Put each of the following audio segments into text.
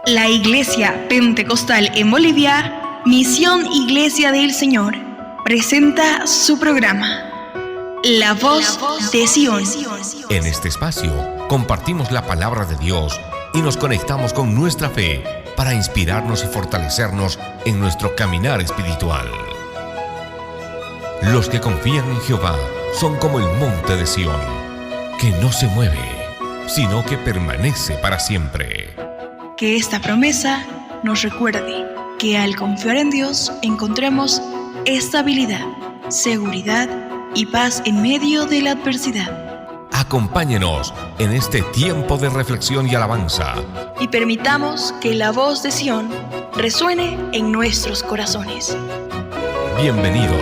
La Iglesia Pentecostal en Bolivia, Misión Iglesia del Señor, presenta su programa, La Voz de Sion. En este espacio compartimos la palabra de Dios y nos conectamos con nuestra fe para inspirarnos y fortalecernos en nuestro caminar espiritual. Los que confían en Jehová son como el monte de Sión, que no se mueve, sino que permanece para siempre. Que esta promesa nos recuerde que al confiar en Dios encontremos estabilidad, seguridad y paz en medio de la adversidad. Acompáñenos en este tiempo de reflexión y alabanza. Y permitamos que la voz de Sion resuene en nuestros corazones. Bienvenidos.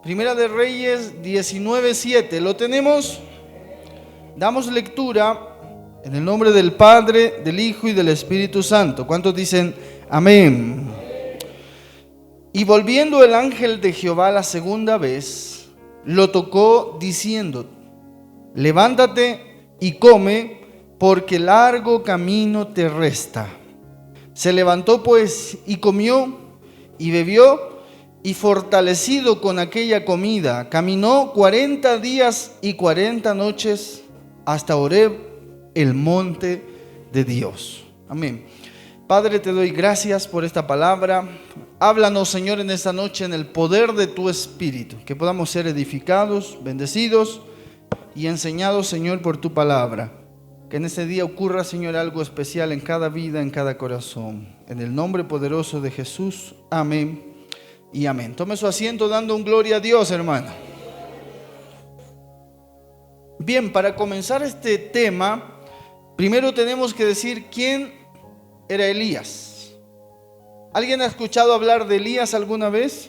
Primera de Reyes 19:7. ¿Lo tenemos? Damos lectura en el nombre del Padre, del Hijo y del Espíritu Santo. ¿Cuántos dicen amén? Y volviendo el ángel de Jehová la segunda vez, lo tocó diciendo: levántate y come, porque largo camino te resta. Se levantó pues y comió y bebió, y fortalecido con aquella comida, caminó 40 días y 40 noches hasta Horeb, el monte de Dios. Amén. Padre, te doy gracias por esta palabra. Háblanos, Señor, en esta noche en el poder de tu Espíritu, que podamos ser edificados, bendecidos y enseñados, Señor, por tu palabra. Que en este día ocurra, Señor, algo especial en cada vida, en cada corazón. En el nombre poderoso de Jesús. Amén. Y amén. Tome su asiento dando un gloria a Dios, hermano. Bien, para comenzar este tema, primero tenemos que decir quién era Elías. ¿Alguien ha escuchado hablar de Elías alguna vez?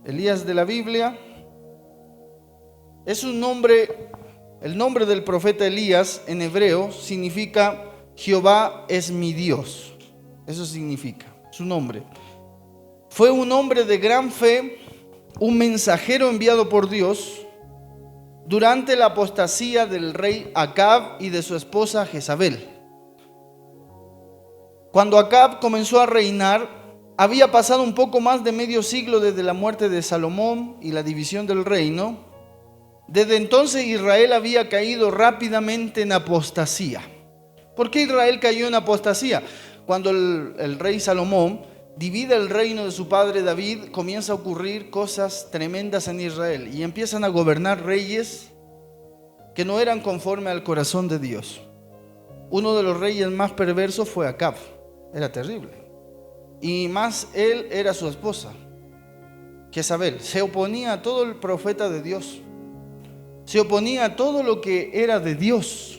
Elías de la Biblia. Es un nombre, el nombre del profeta Elías en hebreo significa Jehová es mi Dios. Eso significa su nombre. Fue un hombre de gran fe, un mensajero enviado por Dios durante la apostasía del rey Acab y de su esposa Jezabel. Cuando Acab comenzó a reinar, había pasado un poco más de medio siglo desde la muerte de Salomón y la división del reino. Desde entonces Israel había caído rápidamente en apostasía. ¿Por qué Israel cayó en apostasía? Cuando el rey Salomón divide el reino de su padre David, comienza a ocurrir cosas tremendas en Israel y empiezan a gobernar reyes que no eran conforme al corazón de Dios. Uno de los reyes más perversos fue Acab. Era terrible. Y más él era su esposa, Jezabel. Se oponía a todo el profeta de Dios. Se oponía a todo lo que era de Dios.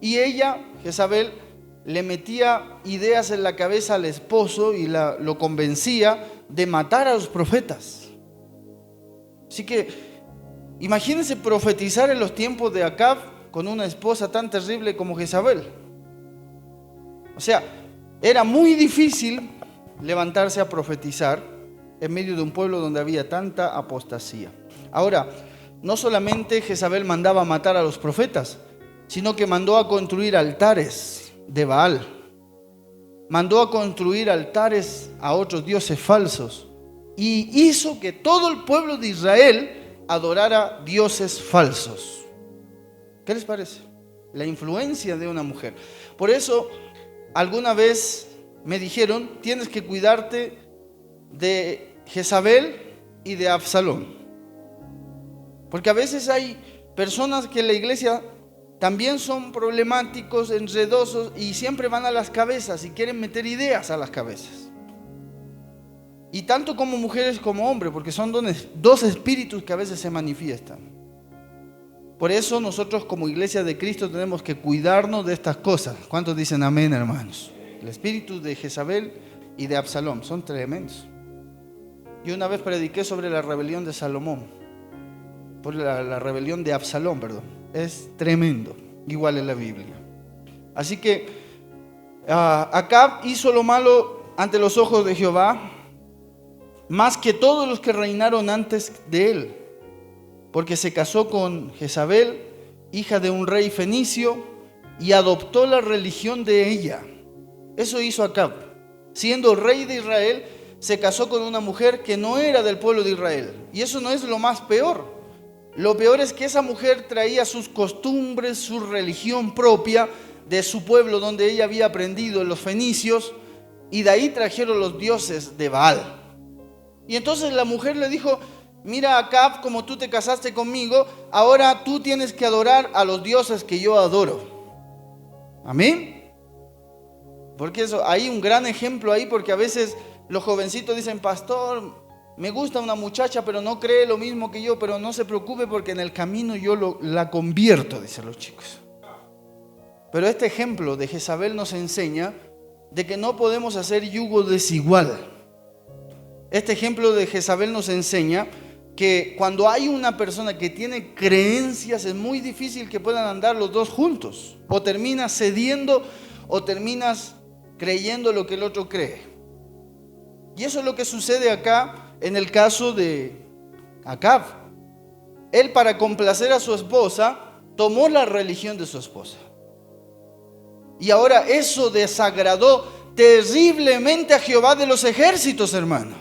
Y ella, Jezabel, le metía ideas en la cabeza al esposo y lo convencía de matar a los profetas. Así que imagínense profetizar en los tiempos de Acab con una esposa tan terrible como Jezabel. O sea, era muy difícil levantarse a profetizar en medio de un pueblo donde había tanta apostasía. Ahora, no solamente Jezabel mandaba matar a los profetas, sino que mandó a construir altares de Baal. Mandó a construir altares a otros dioses falsos y hizo que todo el pueblo de Israel adorara dioses falsos. ¿Qué les parece? La influencia de una mujer. Por eso, alguna vez me dijeron: tienes que cuidarte de Jezabel y de Absalón. Porque a veces hay personas que en la iglesia también son problemáticos, enredosos y siempre van a las cabezas y quieren meter ideas a las cabezas. Y tanto como mujeres como hombres, porque son dos espíritus que a veces se manifiestan. Por eso nosotros como iglesia de Cristo tenemos que cuidarnos de estas cosas. ¿Cuántos dicen amén, hermanos? El espíritu de Jezabel y de Absalón son tremendos. Yo una vez prediqué sobre la rebelión de Salomón, por la rebelión de Absalón, perdón. Es tremendo, igual en la Biblia. Así que Acab hizo lo malo ante los ojos de Jehová, más que todos los que reinaron antes de él, porque se casó con Jezabel, hija de un rey fenicio, y adoptó la religión de ella. Eso hizo Acab. Siendo rey de Israel, se casó con una mujer que no era del pueblo de Israel. Y eso no es lo más peor. Lo peor es que esa mujer traía sus costumbres, su religión propia de su pueblo donde ella había aprendido, los fenicios, y de ahí trajeron los dioses de Baal. Y entonces la mujer le dijo: mira, Acab, como tú te casaste conmigo, ahora tú tienes que adorar a los dioses que yo adoro. Amén. Porque eso, hay un gran ejemplo ahí, porque a veces los jovencitos dicen: pastor, me gusta una muchacha, pero no cree lo mismo que yo, pero no se preocupe porque en el camino yo la convierto, dicen los chicos. Pero este ejemplo de Jezabel nos enseña de que no podemos hacer yugo desigual. Este ejemplo de Jezabel nos enseña que cuando hay una persona que tiene creencias, es muy difícil que puedan andar los dos juntos. O terminas cediendo o terminas creyendo lo que el otro cree. Y eso es lo que sucede acá en el caso de Acab. Él, para complacer a su esposa, tomó la religión de su esposa. Y ahora eso desagradó terriblemente a Jehová de los ejércitos, hermano.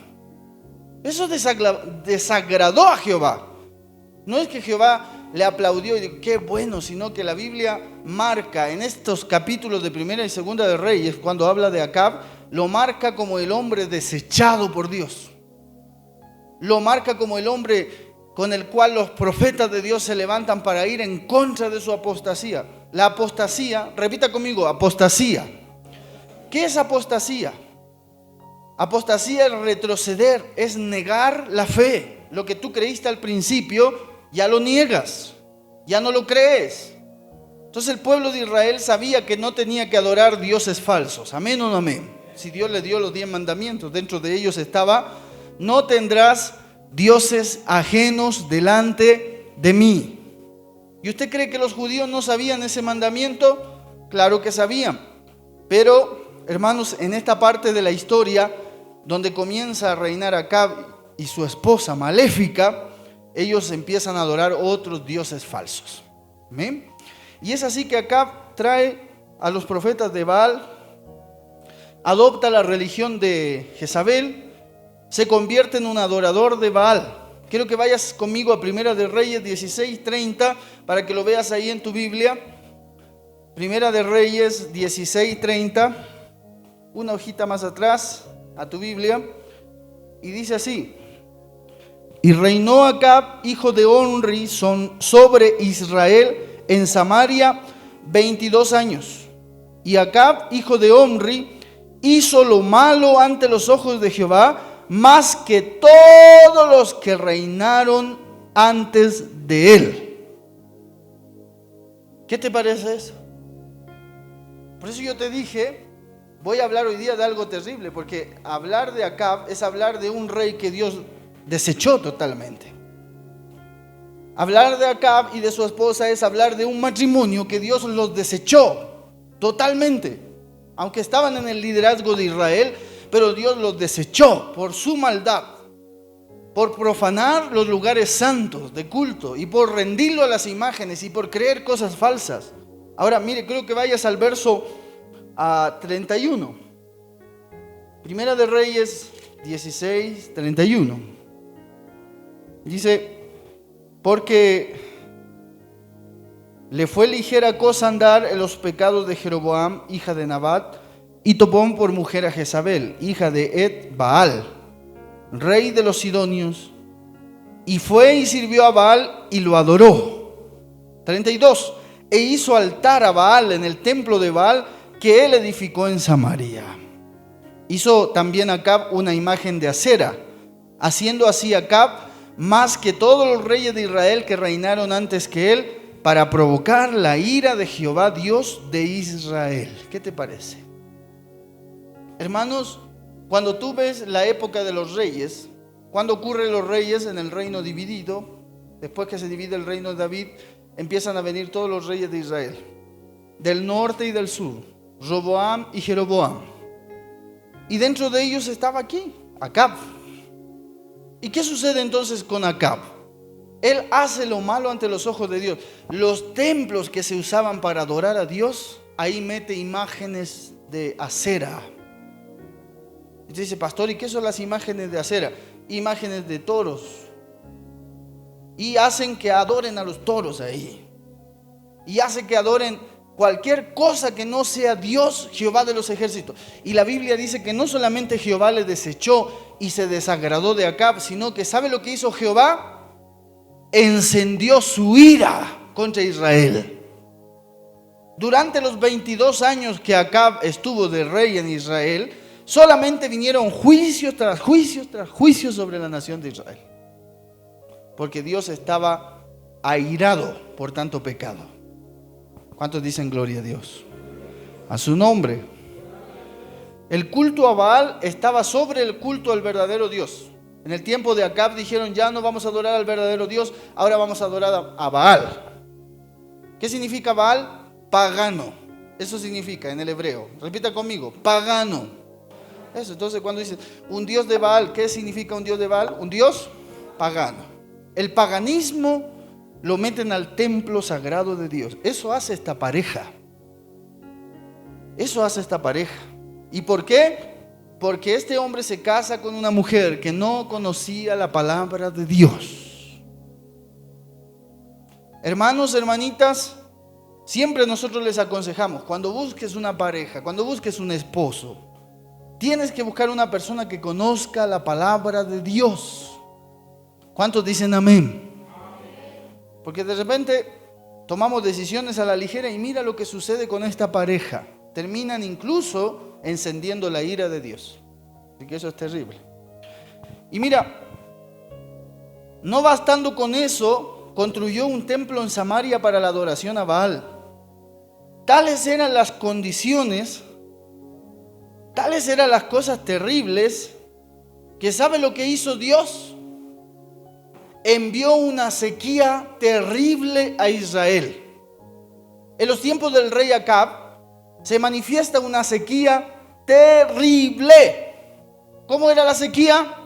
Eso desagradó a Jehová. No es que Jehová le aplaudió y dijo: qué bueno, sino que la Biblia marca en estos capítulos de Primera y Segunda de Reyes, cuando habla de Acab, lo marca como el hombre desechado por Dios. Lo marca como el hombre con el cual los profetas de Dios se levantan para ir en contra de su apostasía. La apostasía, repita conmigo, apostasía. ¿Qué es apostasía? Apostasía es retroceder, es negar la fe. Lo que tú creíste al principio, ya lo niegas, ya no lo crees. Entonces el pueblo de Israel sabía que no tenía que adorar dioses falsos. Amén o no amén. Si Dios le dio los 10 mandamientos, dentro de ellos estaba: no tendrás dioses ajenos delante de mí. ¿Y usted cree que los judíos no sabían ese mandamiento? Claro que sabían. Pero, hermanos, en esta parte de la historia donde comienza a reinar Acab y su esposa maléfica, ellos empiezan a adorar otros dioses falsos. ¿Amén? Y es así que Acab trae a los profetas de Baal, adopta la religión de Jezabel, se convierte en un adorador de Baal. Quiero que vayas conmigo a Primera de Reyes 16:30 para que lo veas ahí en tu Biblia. Primera de Reyes 16:30, una hojita más atrás a tu Biblia, y dice así: y reinó Acab, hijo de Omri, sobre Israel en Samaria 22 años. Y Acab, hijo de Omri, hizo lo malo ante los ojos de Jehová, más que todos los que reinaron antes de él. ¿Qué te parece eso? Por eso yo te dije, voy a hablar hoy día de algo terrible, porque hablar de Acab es hablar de un rey que Dios desechó totalmente. Hablar de Acab y de su esposa es hablar de un matrimonio que Dios los desechó totalmente. Aunque estaban en el liderazgo de Israel, pero Dios los desechó por su maldad, por profanar los lugares santos de culto y por rendirlo a las imágenes y por creer cosas falsas. Ahora, mire, creo que vayas al verso 31. Primera de Reyes 16:31. Dice: porque le fue ligera cosa andar en los pecados de Jeroboam, hija de Nabat, y tomó por mujer a Jezabel, hija de Et-Baal, rey de los sidonios, y fue y sirvió a Baal y lo adoró. 32. E hizo altar a Baal en el templo de Baal que él edificó en Samaria. Hizo también Acab una imagen de acera, haciendo así Acab más que todos los reyes de Israel que reinaron antes que él, para provocar la ira de Jehová, Dios de Israel. ¿Qué te parece? Hermanos, cuando tú ves la época de los reyes, cuando ocurren los reyes en el reino dividido, después que se divide el reino de David, empiezan a venir todos los reyes de Israel, del norte y del sur. Roboam y Jeroboam. Y dentro de ellos estaba aquí, Acab. ¿Y qué sucede entonces con Acab? Él hace lo malo ante los ojos de Dios. Los templos que se usaban para adorar a Dios, ahí mete imágenes de acera. Y dice, pastor, ¿y qué son las imágenes de acera? Imágenes de toros. Y hacen que adoren a los toros ahí. Y hace que adoren cualquier cosa que no sea Dios, Jehová de los ejércitos. Y la Biblia dice que no solamente Jehová le desechó y se desagradó de Acab, sino que ¿sabe lo que hizo Jehová? Encendió su ira contra Israel. Durante los 22 años que Acab estuvo de rey en Israel, solamente vinieron juicios tras juicios tras juicios sobre la nación de Israel. Porque Dios estaba airado por tanto pecado. ¿Cuántos dicen gloria a Dios? A su nombre. El culto a Baal estaba sobre el culto al verdadero Dios. En el tiempo de Acab dijeron, ya no vamos a adorar al verdadero Dios, ahora vamos a adorar a Baal. ¿Qué significa Baal? Pagano. Eso significa en el hebreo. Repita conmigo, pagano. Eso, entonces cuando dice un dios de Baal, ¿qué significa un dios de Baal? Un dios pagano. El paganismo lo meten al templo sagrado de Dios. Eso hace esta pareja. Eso hace esta pareja. ¿Y por qué? Porque este hombre se casa con una mujer que no conocía la palabra de Dios. Hermanos, hermanitas, siempre nosotros les aconsejamos, cuando busques una pareja, cuando busques un esposo, tienes que buscar una persona que conozca la palabra de Dios. ¿Cuántos dicen amén? Porque de repente tomamos decisiones a la ligera y mira lo que sucede con esta pareja. Terminan incluso encendiendo la ira de Dios. Así que eso es terrible. Y mira, no bastando con eso, construyó un templo en Samaria para la adoración a Baal. Tales eran las condiciones, tales eran las cosas terribles, que ¿sabe lo que hizo Dios? Envió una sequía terrible a Israel. En los tiempos del rey Acab se manifiesta una sequía terrible. ¿Cómo era la sequía?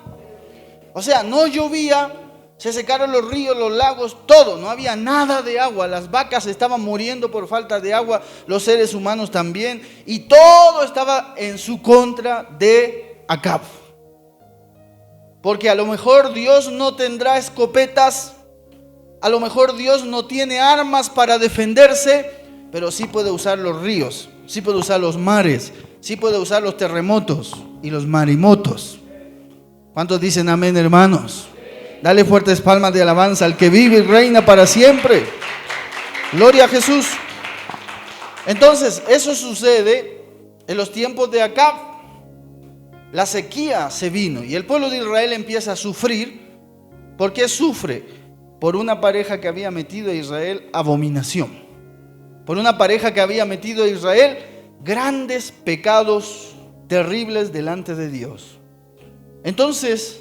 O sea, no llovía, se secaron los ríos, los lagos, todo, no había nada de agua. Las vacas estaban muriendo por falta de agua, los seres humanos también, y todo estaba en su contra de Acab. Porque a lo mejor Dios no tendrá escopetas, a lo mejor Dios no tiene armas para defenderse, pero sí puede usar los ríos, sí puede usar los mares, sí puede usar los terremotos y los maremotos. ¿Cuántos dicen amén, hermanos? Dale fuertes palmas de alabanza al que vive y reina para siempre. Gloria a Jesús. Entonces, eso sucede en los tiempos de Acab. La sequía se vino y el pueblo de Israel empieza a sufrir. ¿Por qué sufre? Por una pareja que había metido a Israel abominación. Por una pareja que había metido a Israel grandes pecados terribles delante de Dios. Entonces,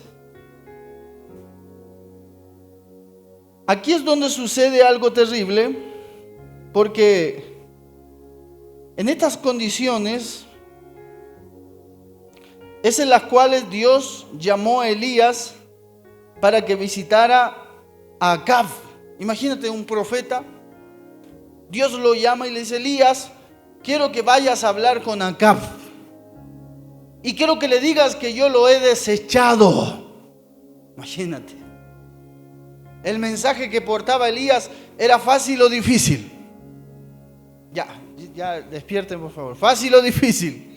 aquí es donde sucede algo terrible, porque en estas condiciones es en las cuales Dios llamó a Elías para que visitara a Acab. Imagínate un profeta, Dios lo llama y le dice, Elías, quiero que vayas a hablar con Acab y quiero que le digas que yo lo he desechado. Imagínate. El mensaje que portaba Elías era fácil o difícil. Ya despierten por favor. Fácil o difícil.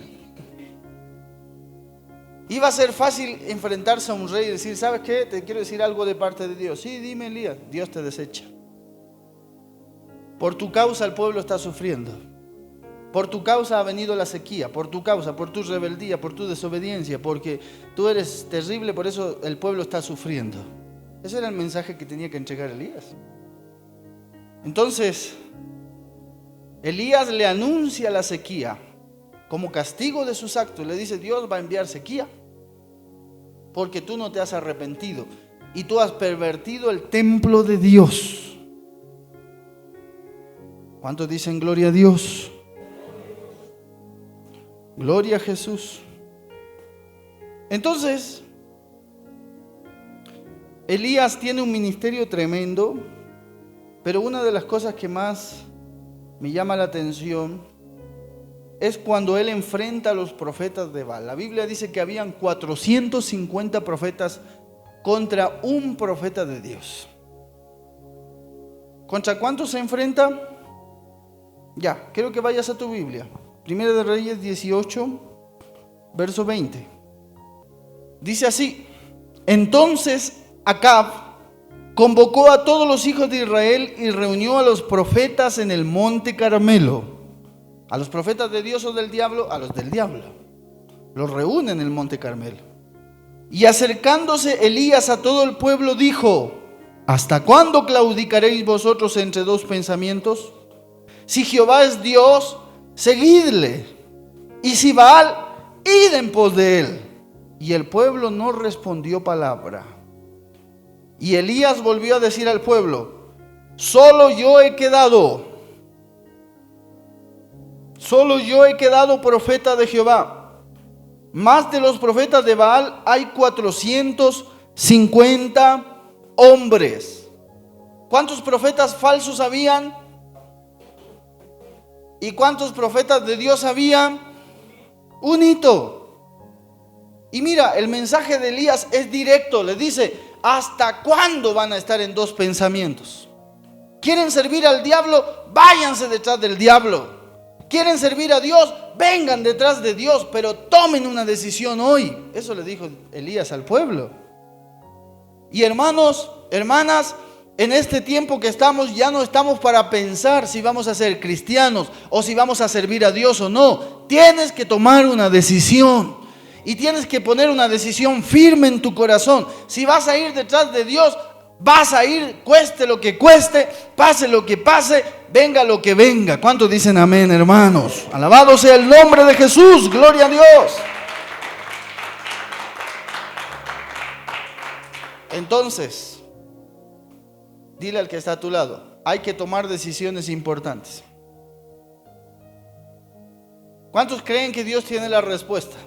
Iba a ser fácil enfrentarse a un rey y decir, ¿sabes qué? Te quiero decir algo de parte de Dios. Sí, dime, Elías. Dios te desecha. Por tu causa el pueblo está sufriendo. Por tu causa ha venido la sequía. Por tu causa, por tu rebeldía, por tu desobediencia. Porque tú eres terrible, por eso el pueblo está sufriendo. Ese era el mensaje que tenía que entregar Elías. Entonces, Elías le anuncia la sequía como castigo de sus actos. Le dice, Dios va a enviar sequía porque tú no te has arrepentido y tú has pervertido el templo de Dios. ¿Cuántos dicen gloria a Dios? Gloria a Jesús. Entonces, Elías tiene un ministerio tremendo, pero una de las cosas que más me llama la atención es cuando él enfrenta a los profetas de Baal. La Biblia dice que habían 450 profetas contra un profeta de Dios. ¿Contra cuántos se enfrenta? Ya, quiero que vayas a tu Biblia. Primera de Reyes 18, verso 20. Dice así: entonces Acab convocó a todos los hijos de Israel y reunió a los profetas en el monte Carmelo. A los profetas de Dios o del diablo, a los del diablo. Los reúne en el monte Carmelo. Y acercándose Elías a todo el pueblo dijo: ¿hasta cuándo claudicaréis vosotros entre dos pensamientos? Si Jehová es Dios, seguidle, y si Baal, id en pos de él. Y el pueblo no respondió palabra. Y Elías volvió a decir al pueblo: solo yo he quedado profeta de Jehová. Más de los profetas de Baal hay 450 hombres. ¿Cuántos profetas falsos habían? ¿Y cuántos profetas de Dios habían? Un hito. Y mira, el mensaje de Elías es directo. Le dice: ¿hasta cuándo van a estar en dos pensamientos? ¿Quieren servir al diablo? Váyanse detrás del diablo. ¿Quieren servir a Dios? Vengan detrás de Dios, pero tomen una decisión hoy. Eso le dijo Elías al pueblo. Y hermanos, hermanas, en este tiempo que estamos, ya no estamos para pensar si vamos a ser cristianos o si vamos a servir a Dios o no. Tienes que tomar una decisión. Y tienes que poner una decisión firme en tu corazón. Si vas a ir detrás de Dios, vas a ir, cueste lo que cueste, pase lo que pase, venga lo que venga. ¿Cuántos dicen amén, hermanos? Alabado sea el nombre de Jesús, gloria a Dios. Entonces, dile al que está a tu lado: hay que tomar decisiones importantes. ¿Cuántos creen que Dios tiene la respuesta?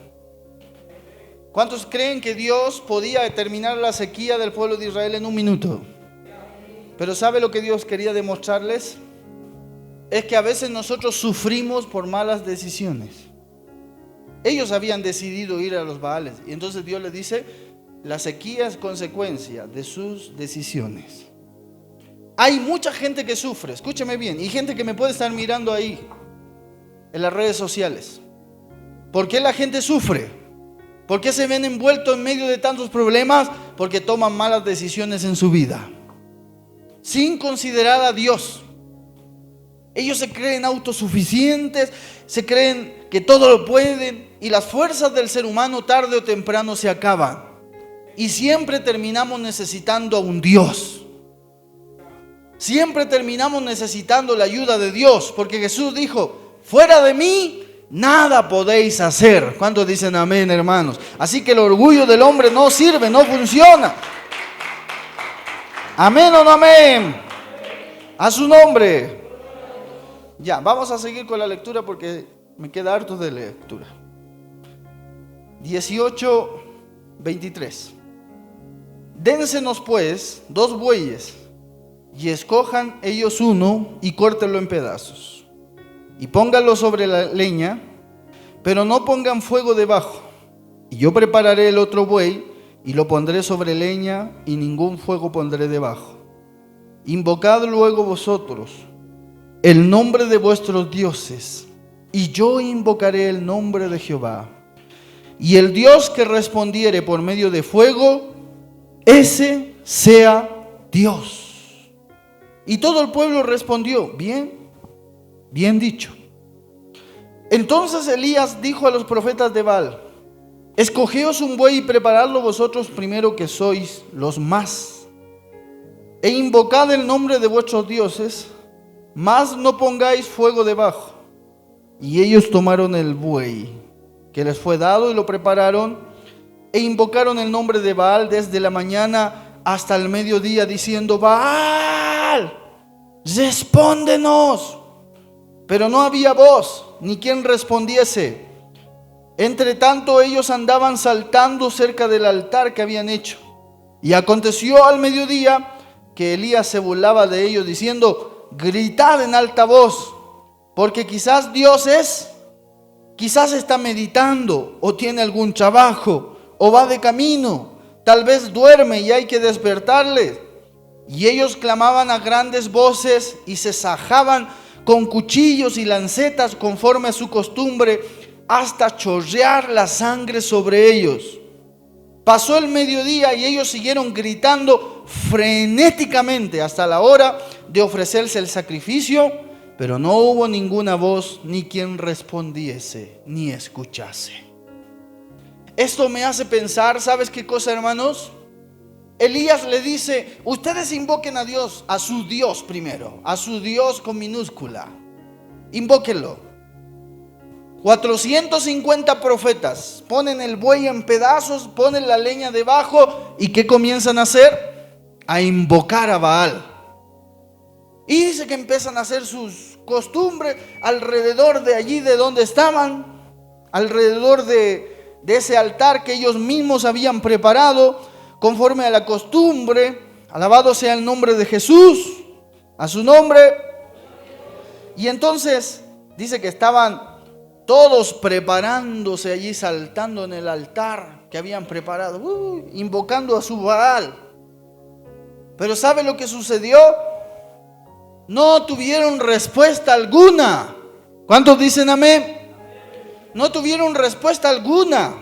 ¿Cuántos creen que Dios podía determinar la sequía del pueblo de Israel en un minuto? Pero ¿sabe lo que Dios quería demostrarles? Es que a veces nosotros sufrimos por malas decisiones. Ellos habían decidido ir a los Baales, y entonces Dios les dice: la sequía es consecuencia de sus decisiones. Hay mucha gente que sufre, escúcheme bien, y gente que me puede estar mirando ahí en las redes sociales. ¿Por qué la gente sufre? ¿Por qué se ven envueltos en medio de tantos problemas? Porque toman malas decisiones en su vida, sin considerar a Dios. Ellos se creen autosuficientes, se creen que todo lo pueden, y las fuerzas del ser humano tarde o temprano se acaban. Y siempre terminamos necesitando a un Dios. Siempre terminamos necesitando la ayuda de Dios, porque Jesús dijo: fuera de mí nada podéis hacer. ¿Cuántos dicen amén, hermanos? Así que el orgullo del hombre no sirve, no funciona. Amén o no amén. A su nombre. Ya, vamos a seguir con la lectura porque me queda harto de lectura. 18:23. Dénsenos pues 2 bueyes, y escojan ellos uno y córtenlo en pedazos, y pónganlo sobre la leña, pero no pongan fuego debajo. Y yo prepararé el otro buey y lo pondré sobre leña, y ningún fuego pondré debajo. Invocad luego vosotros el nombre de vuestros dioses, y yo invocaré el nombre de Jehová. Y el Dios que respondiere por medio de fuego, ese sea Dios. Y todo el pueblo respondió: bien, bien dicho. Entonces Elías dijo a los profetas de Baal: escogeos un buey y preparadlo vosotros primero, que sois los más, e invocad el nombre de vuestros dioses, mas no pongáis fuego debajo. Y ellos tomaron el buey que les fue dado y lo prepararon, e invocaron el nombre de Baal desde la mañana hasta el mediodía, diciendo: Baal, respóndenos. Pero no había voz, ni quien respondiese. Entre tanto ellos andaban saltando cerca del altar que habían hecho. Y aconteció al mediodía que Elías se burlaba de ellos diciendo: gritad en alta voz, porque quizás quizás está meditando, o tiene algún trabajo, o va de camino, tal vez duerme y hay que despertarle. Y ellos clamaban a grandes voces y se sajaban con cuchillos y lancetas conforme a su costumbre, hasta chorrear la sangre sobre ellos. Pasó el mediodía y ellos siguieron gritando frenéticamente hasta la hora de ofrecerse el sacrificio, pero no hubo ninguna voz ni quien respondiese ni escuchase. Esto me hace pensar, ¿sabes qué cosa, hermanos? Elías le dice: ustedes invoquen a Dios, a su Dios primero, a su Dios con minúscula. Invóquenlo. 450 profetas ponen el buey en pedazos, ponen la leña debajo, y ¿qué comienzan a hacer? A invocar a Baal. Y dice que empiezan a hacer sus costumbres alrededor de allí de donde estaban, alrededor de ese altar que ellos mismos habían preparado, conforme a la costumbre. Alabado sea el nombre de Jesús, a su nombre. Y entonces dice que estaban todos preparándose allí, saltando en el altar que habían preparado, invocando a su Baal. Pero ¿sabe lo que sucedió? No tuvieron respuesta alguna. ¿Cuántos dicen amén? No tuvieron respuesta alguna.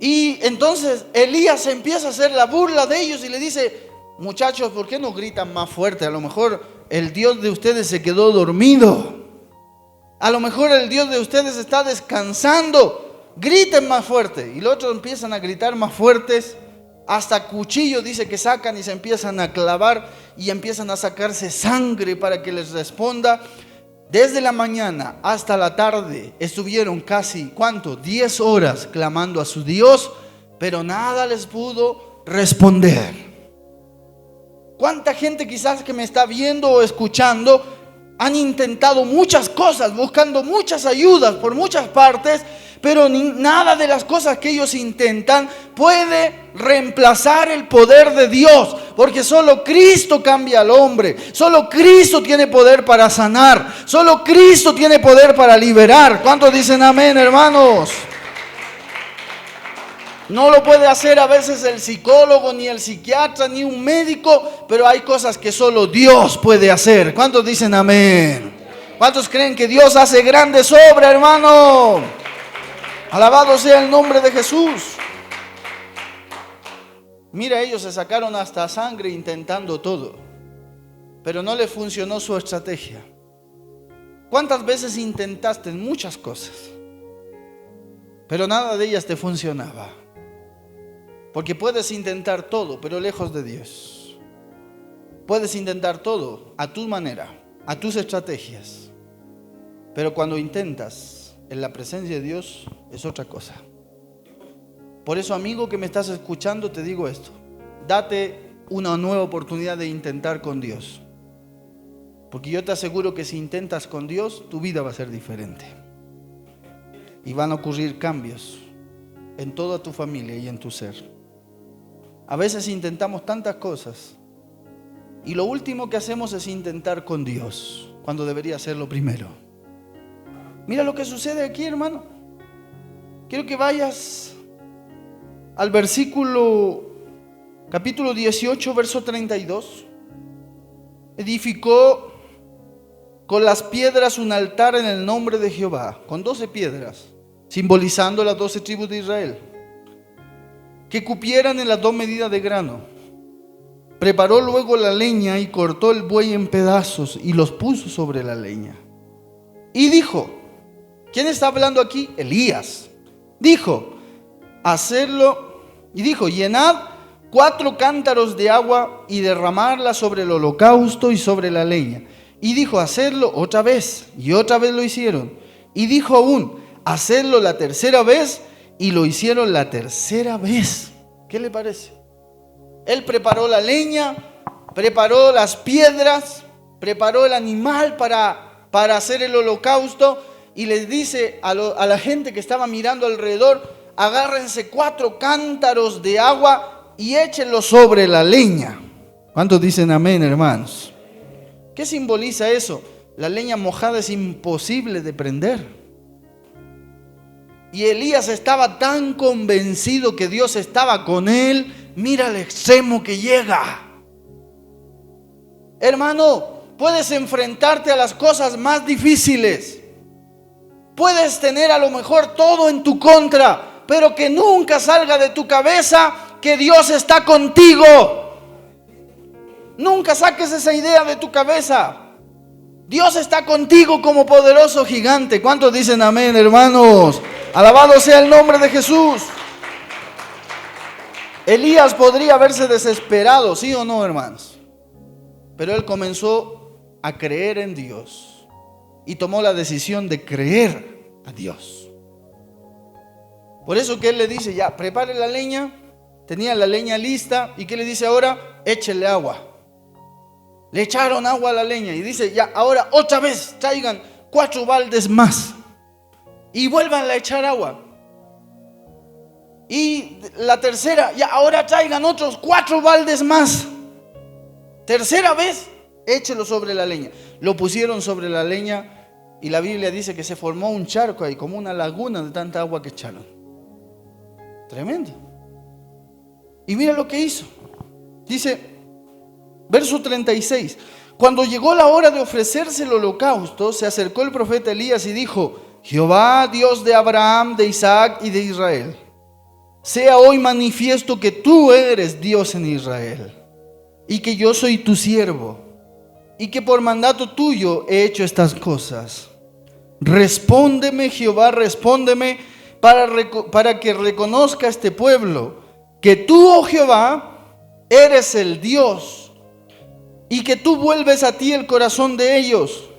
Y entonces Elías empieza a hacer la burla de ellos y le dice: muchachos, ¿por qué no gritan más fuerte? A lo mejor el Dios de ustedes se quedó dormido. A lo mejor el Dios de ustedes está descansando. Griten más fuerte. Y los otros empiezan a gritar más fuertes. Hasta cuchillos dice que sacan y se empiezan a clavar y empiezan a sacarse sangre para que les responda. Desde la mañana hasta la tarde estuvieron casi, ¿cuánto? 10 horas clamando a su Dios, pero nada les pudo responder. ¿Cuánta gente quizás que me está viendo o escuchando han intentado muchas cosas, buscando muchas ayudas por muchas partes, pero nada de las cosas que ellos intentan puede reemplazar el poder de Dios? Porque solo Cristo cambia al hombre, solo Cristo tiene poder para sanar, solo Cristo tiene poder para liberar. ¿Cuántos dicen amén, hermanos? No lo puede hacer a veces el psicólogo, ni el psiquiatra, ni un médico, pero hay cosas que solo Dios puede hacer. ¿Cuántos dicen amén? ¿Cuántos creen que Dios hace grandes obras, hermano? Alabado sea el nombre de Jesús. Mira, ellos se sacaron hasta sangre intentando todo, pero no les funcionó su estrategia. ¿Cuántas veces intentaste muchas cosas, pero nada de ellas te funcionaba? Porque puedes intentar todo, pero lejos de Dios. Puedes intentar todo a tu manera, a tus estrategias, pero cuando intentas en la presencia de Dios es otra cosa. Por eso, amigo que me estás escuchando, te digo esto: date una nueva oportunidad de intentar con Dios, porque yo te aseguro que si intentas con Dios, tu vida va a ser diferente y van a ocurrir cambios en toda tu familia y en tu ser. A veces intentamos tantas cosas y lo último que hacemos es intentar con Dios, cuando debería ser lo primero. Mira lo que sucede aquí, hermano. Quiero que vayas al capítulo 18, verso 32. Edificó con las piedras un altar en el nombre de Jehová, con 12 piedras, simbolizando las 12 tribus de Israel, que cupieran en las 2 medidas de grano. Preparó luego la leña y cortó el buey en pedazos y los puso sobre la leña. Y dijo, ¿quién está hablando aquí? Elías. Dijo, llenad 4 cántaros de agua y derramarla sobre el holocausto y sobre la leña. Y dijo, hacedlo otra vez. Y otra vez lo hicieron. Y dijo aún, hacedlo la tercera vez. Y lo hicieron la tercera vez. ¿Qué le parece? Él preparó la leña, preparó las piedras, preparó el animal para hacer el holocausto. y les dice a la gente que estaba mirando alrededor: agárrense 4 cántaros de agua y échenlo sobre la leña. ¿Cuántos dicen amén, hermanos? ¿Qué simboliza eso? La leña mojada es imposible de prender. Y Elías estaba tan convencido que Dios estaba con él. Mira el extremo que llega. Hermano, puedes enfrentarte a las cosas más difíciles. Puedes tener a lo mejor todo en tu contra, pero que nunca salga de tu cabeza que Dios está contigo. Nunca saques esa idea de tu cabeza. Dios está contigo como poderoso gigante. ¿Cuántos dicen amén, hermanos? Alabado sea el nombre de Jesús. Elías podría haberse desesperado, ¿sí o no, hermanos? Pero él comenzó a creer en Dios y tomó la decisión de creer a Dios. Por eso que él le dice: ya, prepare la leña. Tenía la leña lista. ¿Y qué le dice ahora? Échele agua. Le echaron agua a la leña y dice: ya, ahora otra vez traigan 4 baldes más y vuelvan a echar agua. Y la tercera: ya, ahora traigan otros 4 baldes más. Tercera vez, échelo sobre la leña. Lo pusieron sobre la leña y la Biblia dice que se formó un charco ahí, como una laguna de tanta agua que echaron. Tremendo. Y mira lo que hizo. Dice, verso 36: cuando llegó la hora de ofrecerse el holocausto, se acercó el profeta Elías y dijo: Jehová, Dios de Abraham, de Isaac y de Israel, sea hoy manifiesto que tú eres Dios en Israel, y que yo soy tu siervo, y que por mandato tuyo he hecho estas cosas. Respóndeme, Jehová, respóndeme, para que reconozca este pueblo que tú, oh Jehová, eres el Dios, y que tú vuelves a ti el corazón de ellos.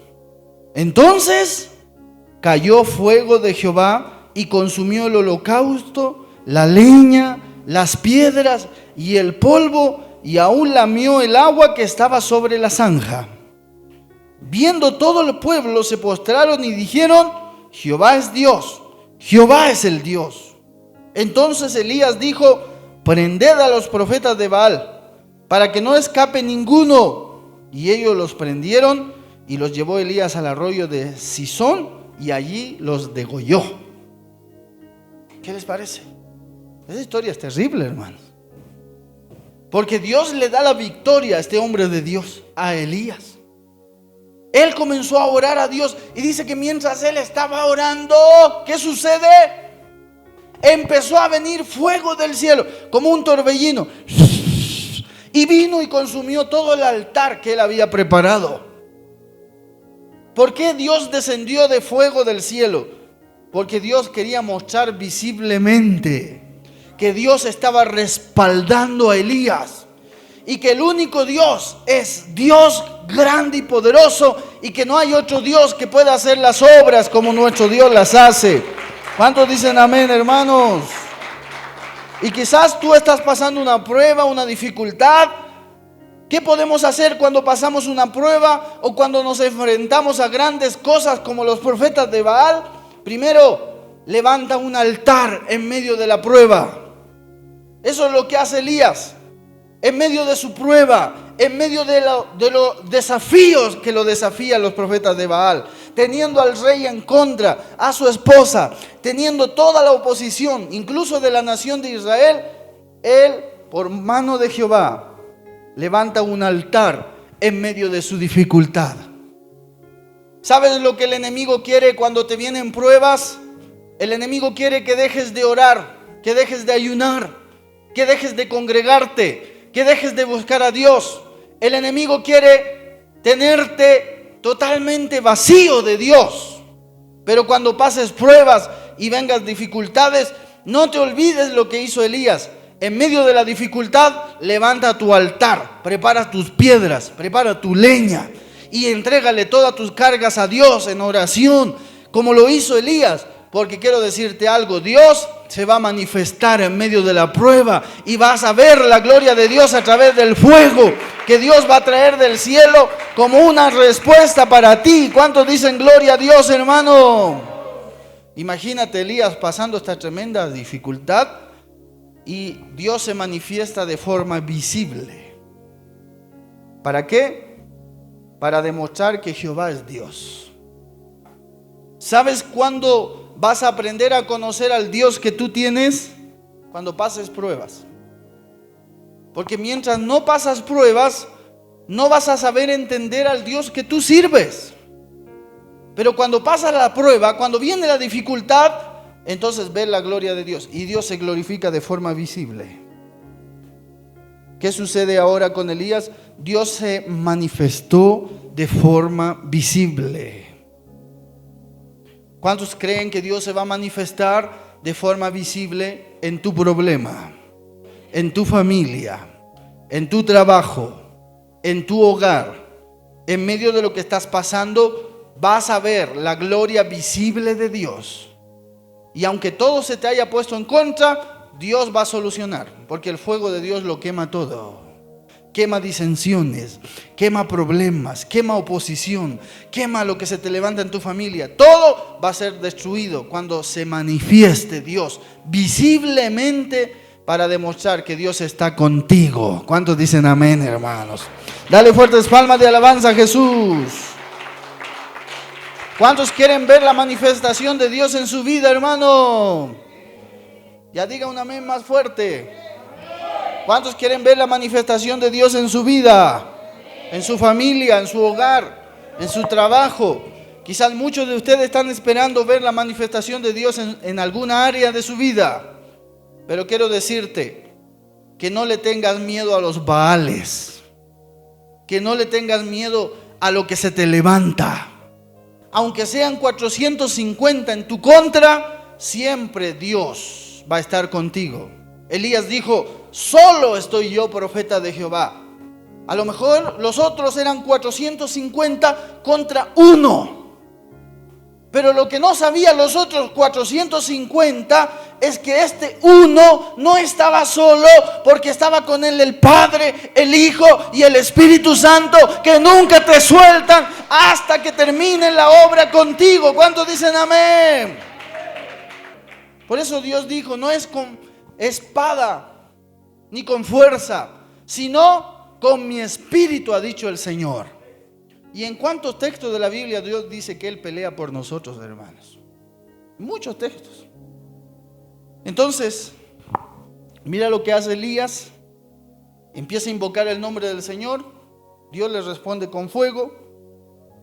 Entonces cayó fuego de Jehová y consumió el holocausto, la leña, las piedras y el polvo, y aún lamió el agua que estaba sobre la zanja. Viendo todo el pueblo, se postraron y dijeron: Jehová es Dios, Jehová es el Dios. Entonces Elías dijo: prended a los profetas de Baal, para que no escape ninguno. Y ellos los prendieron y los llevó Elías al arroyo de Sison y allí los degolló. ¿Qué les parece? Esa historia es terrible, hermanos. Porque Dios le da la victoria a este hombre de Dios, a Elías. Él comenzó a orar a Dios y dice que mientras él estaba orando, ¿qué sucede? Empezó a venir fuego del cielo, como un torbellino, y vino y consumió todo el altar que él había preparado. ¿Por qué Dios descendió de fuego del cielo? Porque Dios quería mostrar visiblemente que Dios estaba respaldando a Elías, y que el único Dios es Dios grande y poderoso, y que no hay otro Dios que pueda hacer las obras como nuestro Dios las hace. ¿Cuántos dicen amén, hermanos? Y quizás tú estás pasando una prueba, una dificultad. ¿Qué podemos hacer cuando pasamos una prueba o cuando nos enfrentamos a grandes cosas como los profetas de Baal? Primero, levanta un altar en medio de la prueba. Eso es lo que hace Elías. En medio de su prueba, en medio de los desafíos que lo desafían los profetas de Baal, teniendo al rey en contra, a su esposa, teniendo toda la oposición, incluso de la nación de Israel, él, por mano de Jehová, levanta un altar en medio de su dificultad. ¿Sabes lo que el enemigo quiere cuando te vienen pruebas? El enemigo quiere que dejes de orar, que dejes de ayunar, que dejes de congregarte, que dejes de buscar a Dios. El enemigo quiere tenerte totalmente vacío de Dios. Pero cuando pases pruebas y vengas dificultades, no te olvides lo que hizo Elías. En medio de la dificultad, levanta tu altar, prepara tus piedras, prepara tu leña y entrégale todas tus cargas a Dios en oración, como lo hizo Elías. Porque quiero decirte algo, Dios se va a manifestar en medio de la prueba y vas a ver la gloria de Dios a través del fuego que Dios va a traer del cielo como una respuesta para ti. ¿Cuántos dicen gloria a Dios, hermano? Imagínate Elías pasando esta tremenda dificultad y Dios se manifiesta de forma visible. ¿Para qué? Para demostrar que Jehová es Dios. ¿Sabes cuándo vas a aprender a conocer al Dios que tú tienes? Cuando pases pruebas. Porque mientras no pasas pruebas, no vas a saber entender al Dios que tú sirves. Pero cuando pasa la prueba, cuando viene la dificultad, entonces ves la gloria de Dios y Dios se glorifica de forma visible. ¿Qué sucede ahora con Elías? Dios se manifestó de forma visible. ¿Cuántos creen que Dios se va a manifestar de forma visible en tu problema, en tu familia, en tu trabajo, en tu hogar? En medio de lo que estás pasando, vas a ver la gloria visible de Dios. Y aunque todo se te haya puesto en contra, Dios va a solucionar, porque el fuego de Dios lo quema todo. Quema disensiones, quema problemas, quema oposición, quema lo que se te levanta en tu familia. Todo va a ser destruido cuando se manifieste Dios visiblemente para demostrar que Dios está contigo. ¿Cuántos dicen amén, hermanos? Dale fuertes palmas de alabanza a Jesús. ¿Cuántos quieren ver la manifestación de Dios en su vida, hermano? Ya diga un amén más fuerte. ¿Cuántos quieren ver la manifestación de Dios en su vida, en su familia, en su hogar, en su trabajo? Quizás muchos de ustedes están esperando ver la manifestación de Dios en alguna área de su vida. Pero quiero decirte que no le tengas miedo a los baales, que no le tengas miedo a lo que se te levanta. Aunque sean 450 en tu contra, siempre Dios va a estar contigo. Elías dijo: solo estoy yo, profeta de Jehová. A lo mejor los otros eran 450 contra uno. Pero lo que no sabían los otros 450 es que este uno no estaba solo, porque estaba con él el Padre, el Hijo y el Espíritu Santo, que nunca te sueltan hasta que termine la obra contigo. ¿Cuántos dicen amén? Por eso Dios dijo: no es con espada ni con fuerza, sino con mi espíritu, ha dicho el Señor. ¿Y en cuántos textos de la Biblia Dios dice que Él pelea por nosotros, hermanos? Muchos textos. Entonces, mira lo que hace Elías. Empieza a invocar el nombre del Señor. Dios le responde con fuego.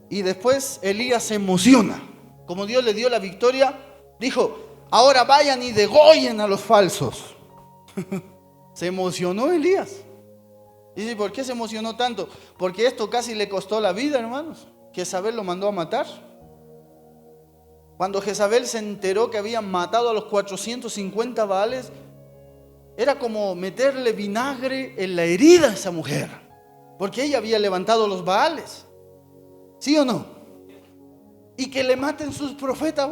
Y después Elías se emociona. Como Dios le dio la victoria, dijo: ahora vayan y degollen a los falsos. Se emocionó Elías. Y dice: ¿por qué se emocionó tanto? Porque esto casi le costó la vida, hermanos. Jezabel lo mandó a matar. Cuando Jezabel se enteró que habían matado a los 450 baales, era como meterle vinagre en la herida a esa mujer, porque ella había levantado los baales. ¿Sí o no? Y que le maten sus profetas.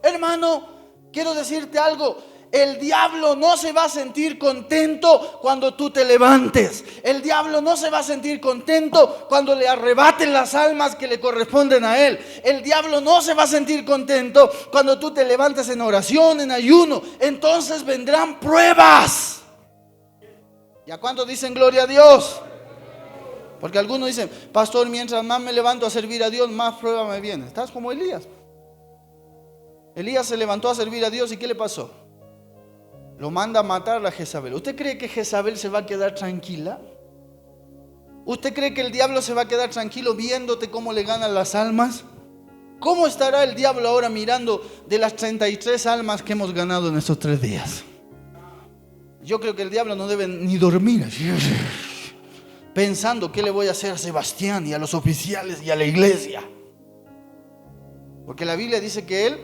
Hermano, quiero decirte algo. El diablo no se va a sentir contento cuando tú te levantes. El diablo no se va a sentir contento cuando le arrebaten las almas que le corresponden a él. El diablo no se va a sentir contento cuando tú te levantes en oración, en ayuno. Entonces vendrán pruebas. ¿Y a cuántos dicen gloria a Dios? Porque algunos dicen: pastor, mientras más me levanto a servir a Dios, más prueba me viene. Estás como Elías. Elías se levantó a servir a Dios, ¿y qué le pasó? Lo manda a matar a Jezabel. ¿Usted cree que Jezabel se va a quedar tranquila? ¿Usted cree que el diablo se va a quedar tranquilo viéndote cómo le ganan las almas? ¿Cómo estará el diablo ahora mirando de las 33 almas que hemos ganado en estos 3 días? Yo creo que el diablo no debe ni dormir, pensando qué le voy a hacer a Sebastián y a los oficiales y a la iglesia. Porque la Biblia dice que él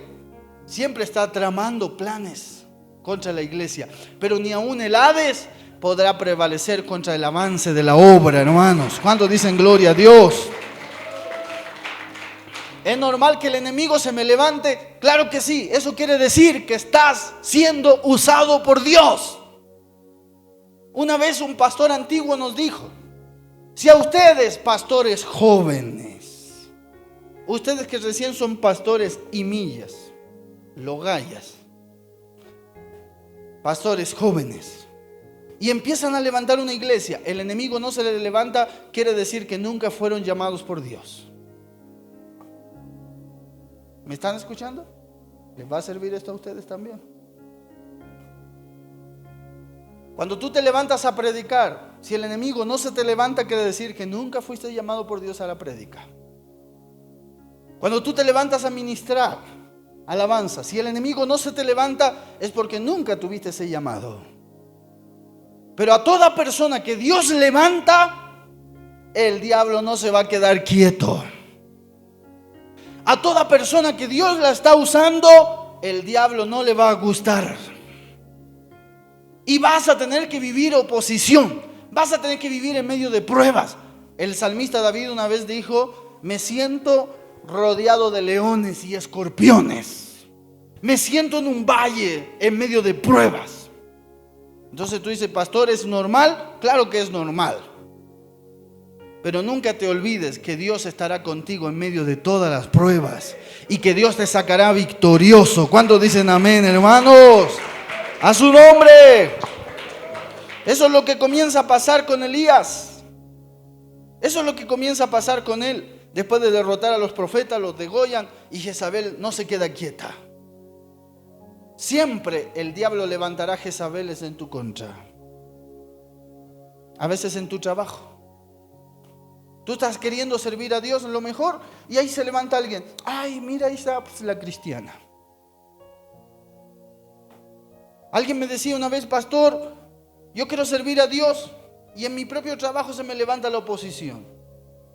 siempre está tramando planes contra la iglesia, pero ni aún el Hades podrá prevalecer contra el avance de la obra, hermanos. ¿Cuántos dicen gloria a Dios? ¿Es normal que el enemigo se me levante? Claro que sí. Eso quiere decir que estás siendo usado por Dios. Una vez un pastor antiguo nos dijo: si a ustedes, pastores jóvenes, ustedes que recién son pastores y millas, logallas, pastores jóvenes, y empiezan a levantar una iglesia, el enemigo no se le levanta, quiere decir que nunca fueron llamados por Dios. ¿Me están escuchando? ¿Les va a servir esto a ustedes también? Cuando tú te levantas a predicar, si el enemigo no se te levanta, quiere decir que nunca fuiste llamado por Dios a la prédica. Cuando tú te levantas a ministrar alabanza, si el enemigo no se te levanta, es porque nunca tuviste ese llamado. Pero a toda persona que Dios levanta, el diablo no se va a quedar quieto. A toda persona que Dios la está usando, el diablo no le va a gustar. Y vas a tener que vivir oposición. Vas a tener que vivir en medio de pruebas. El salmista David una vez dijo: me siento rodeado de leones y escorpiones. Me siento en un valle en medio de pruebas. Entonces tú dices: pastor, ¿es normal? Claro que es normal. Pero nunca te olvides que Dios estará contigo en medio de todas las pruebas y que Dios te sacará victorioso. ¿Cuántos dicen amén, hermanos? A su nombre. Eso es lo que comienza a pasar con Elías. Eso es lo que comienza a pasar con él. Después de derrotar a los profetas, los degollan y Jezabel no se queda quieta. Siempre el diablo levantará Jezabeles en tu contra. A veces en tu trabajo. Tú estás queriendo servir a Dios lo mejor y ahí se levanta alguien. Ay, mira, ahí está la cristiana. Alguien me decía una vez: pastor, yo quiero servir a Dios y en mi propio trabajo se me levanta la oposición.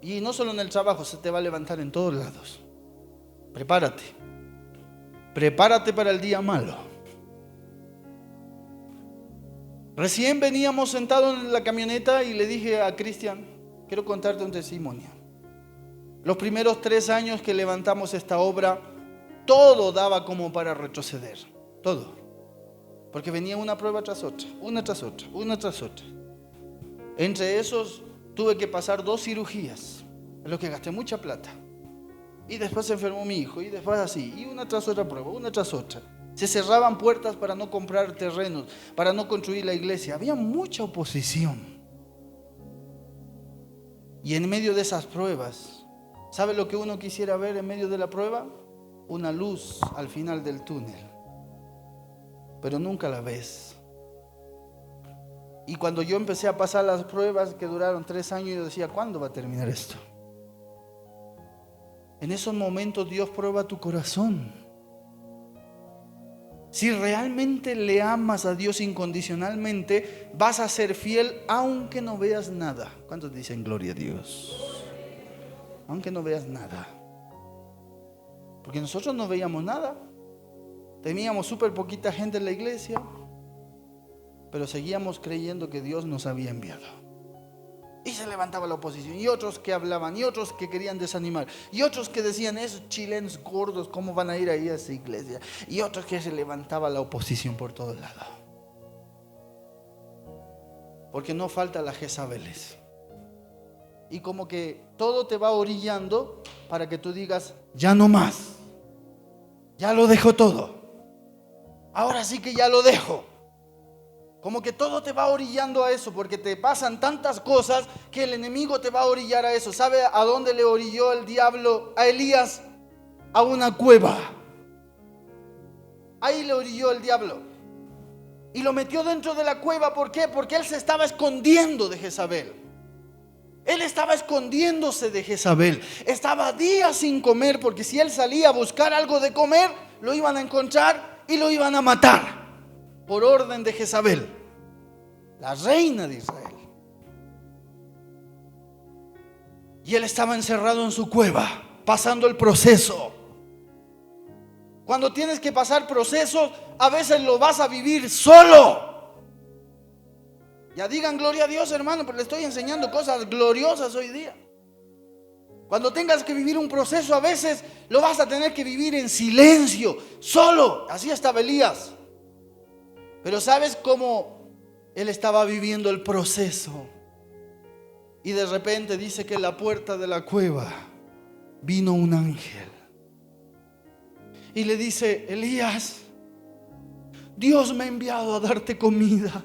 Y no solo en el trabajo, se te va a levantar en todos lados. Prepárate. Prepárate para el día malo. Recién veníamos sentados en la camioneta y le dije a Cristian: quiero contarte un testimonio. Los primeros 3 años que levantamos esta obra, todo daba como para retroceder. Todo. Porque venía una prueba tras otra, una tras otra, una tras otra. Entre esos tuve que pasar 2 cirugías, en lo que gasté mucha plata. Y después se enfermó mi hijo, y después así, y una tras otra prueba, una tras otra. Se cerraban puertas para no comprar terrenos, para no construir la iglesia. Había mucha oposición. Y en medio de esas pruebas, ¿sabe lo que uno quisiera ver en medio de la prueba? Una luz al final del túnel. Pero nunca la ves. Y cuando yo empecé a pasar las pruebas que duraron 3 años, yo decía: ¿cuándo va a terminar esto? En esos momentos Dios prueba tu corazón. Si realmente le amas a Dios incondicionalmente, vas a ser fiel aunque no veas nada. ¿Cuántos dicen gloria a Dios? Aunque no veas nada. Porque nosotros no veíamos nada. Teníamos súper poquita gente en la iglesia, pero seguíamos creyendo que Dios nos había enviado. Y se levantaba la oposición, y otros que hablaban, y otros que querían desanimar, y otros que decían: esos chilenos gordos, ¿cómo van a ir ahí a esa iglesia? Y otros que se levantaba la oposición por todos lados. Porque no falta la Jezabeles. Y como que todo te va orillando para que tú digas: ya no más, ya lo dejo todo. Ahora sí que ya lo dejo. Como que todo te va orillando a eso, porque te pasan tantas cosas que el enemigo te va a orillar a eso. ¿Sabe a dónde le orilló el diablo a Elías? A una cueva. Ahí le orilló el diablo. Y lo metió dentro de la cueva. ¿Por qué? Porque él se estaba escondiendo de Jezabel. Él estaba escondiéndose de Jezabel. Estaba días sin comer, porque si él salía a buscar algo de comer, lo iban a encontrar y lo iban a matar. Por orden de Jezabel, la reina de Israel. Y él estaba encerrado en su cueva, pasando el proceso. Cuando tienes que pasar procesos, a veces lo vas a vivir solo. Ya digan gloria a Dios, hermano, pero le estoy enseñando cosas gloriosas hoy día. Cuando tengas que vivir un proceso, a veces lo vas a tener que vivir en silencio, solo. Así estaba Elías. Pero ¿sabes cómo él estaba viviendo el proceso? Y de repente dice que en la puerta de la cueva vino un ángel. Y le dice: Elías, Dios me ha enviado a darte comida.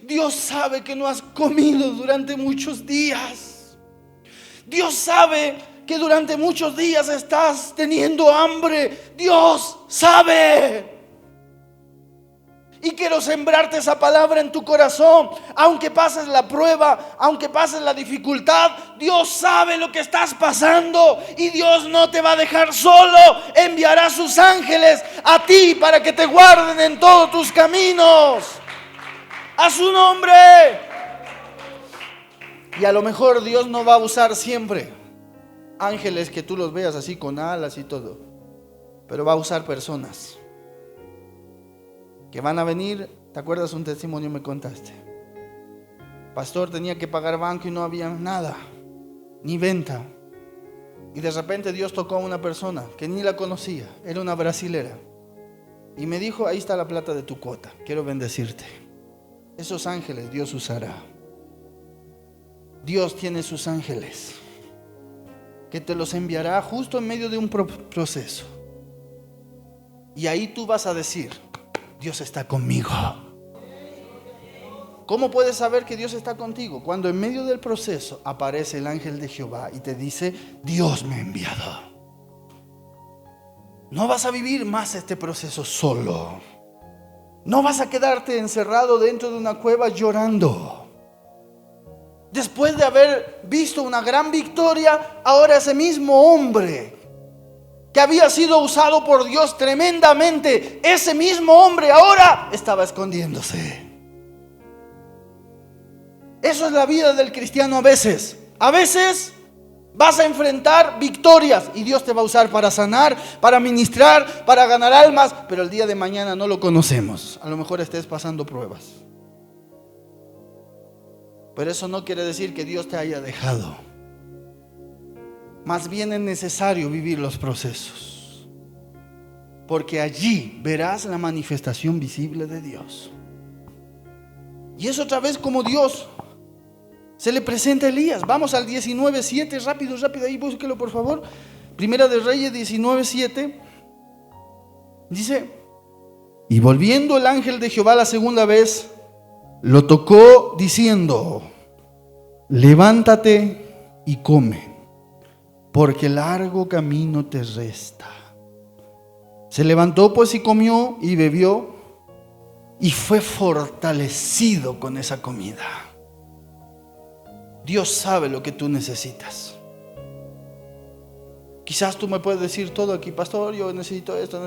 Dios sabe que no has comido durante muchos días. Dios sabe que durante muchos días estás teniendo hambre. Dios sabe. Y quiero sembrarte esa palabra en tu corazón. Aunque pases la prueba, aunque pases la dificultad, Dios sabe lo que estás pasando. Y Dios no te va a dejar solo. Enviará sus ángeles a ti para que te guarden en todos tus caminos. A su nombre. Y a lo mejor Dios no va a usar siempre ángeles que tú los veas así con alas y todo, pero va a usar personas que van a venir. ¿Te acuerdas un testimonio me contaste? Pastor, tenía que pagar banco y no había nada, ni venta. Y de repente Dios tocó a una persona que ni la conocía, era una brasilera. Y me dijo: ahí está la plata de tu cuota, quiero bendecirte. Esos ángeles Dios usará. Dios tiene sus ángeles que te los enviará justo en medio de un proceso. Y ahí tú vas a decir: Dios está conmigo. ¿Cómo puedes saber que Dios está contigo? Cuando en medio del proceso aparece el ángel de Jehová y te dice: Dios me ha enviado. No vas a vivir más este proceso solo. No vas a quedarte encerrado dentro de una cueva llorando. Después de haber visto una gran victoria, ahora ese mismo hombre que había sido usado por Dios tremendamente, ese mismo hombre ahora estaba escondiéndose. Eso es la vida del cristiano a veces. A veces vas a enfrentar victorias y Dios te va a usar para sanar, para ministrar, para ganar almas, pero el día de mañana no lo conocemos. A lo mejor estés pasando pruebas. Pero eso no quiere decir que Dios te haya dejado. Más bien es necesario vivir los procesos, porque allí verás la manifestación visible de Dios. Y es otra vez como Dios se le presenta a Elías. Vamos al 19:7, rápido, ahí búsquelo por favor. Primera de Reyes 19:7. Dice: y volviendo el ángel de Jehová la segunda vez, lo tocó diciendo: levántate y come, porque largo camino te resta. Se levantó pues y comió y bebió, y fue fortalecido con esa comida. Dios sabe lo que tú necesitas. Quizás tú me puedes decir todo aquí: pastor, yo necesito esto,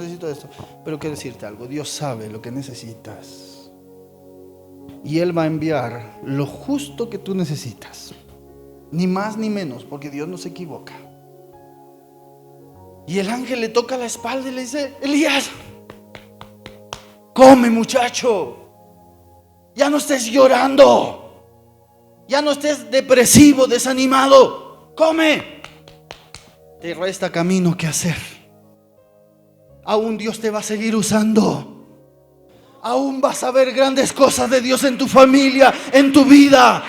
pero quiero decirte algo: Dios sabe lo que necesitas. Y Él va a enviar lo justo que tú necesitas, ni más ni menos, porque Dios no se equivoca. Y el ángel le toca la espalda y le dice: Elías, come, muchacho. Ya no estés llorando, ya no estés depresivo, desanimado. Come. Te resta camino que hacer. Aún Dios te va a seguir usando. Aún vas a ver grandes cosas de Dios en tu familia, en tu vida.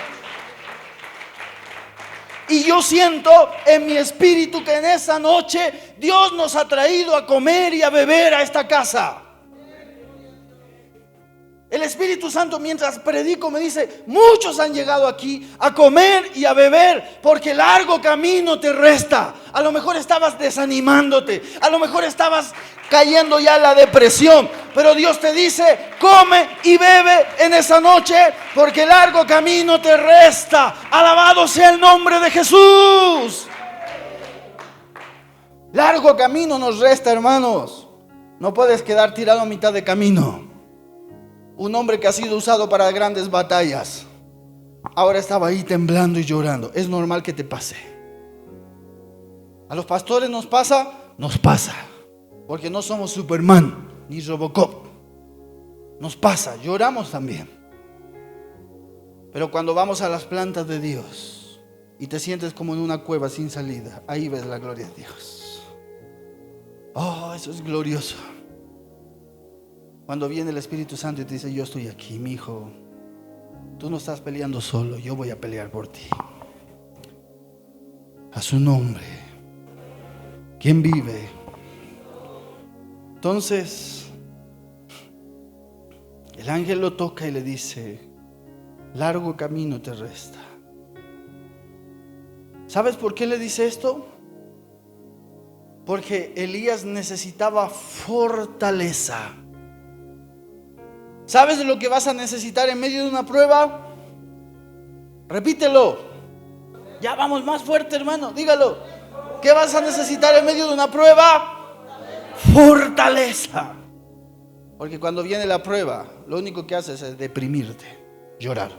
Y yo siento en mi espíritu que en esa noche Dios nos ha traído a comer y a beber a esta casa. El Espíritu Santo, mientras predico, me dice: muchos han llegado aquí a comer y a beber, porque largo camino te resta. A lo mejor estabas desanimándote, a lo mejor estabas cayendo ya en la depresión, pero Dios te dice: come y bebe en esa noche, porque largo camino te resta. Alabado sea el nombre de Jesús. Largo camino nos resta, hermanos. No puedes quedar tirado a mitad de camino. Un hombre que ha sido usado para grandes batallas, ahora estaba ahí temblando y llorando. Es normal que te pase. A los pastores nos pasa, porque no somos Superman ni Robocop. Nos pasa, lloramos también. Pero cuando vamos a las plantas de Dios, y te sientes como en una cueva sin salida. Ahí ves la gloria de Dios. Oh, eso es glorioso. Cuando viene el Espíritu Santo y te dice: yo estoy aquí, mi hijo. Tú no estás peleando solo, yo voy a pelear por ti. A su nombre. ¿Quién vive? Entonces, el ángel lo toca y le dice: largo camino te resta. ¿Sabes por qué le dice esto? Porque Elías necesitaba fortaleza. ¿Sabes de lo que vas a necesitar en medio de una prueba? Repítelo. Ya vamos más fuerte, hermano, dígalo. ¿Qué vas a necesitar en medio de una prueba? Fortaleza. Porque cuando viene la prueba, lo único que haces es deprimirte, llorar.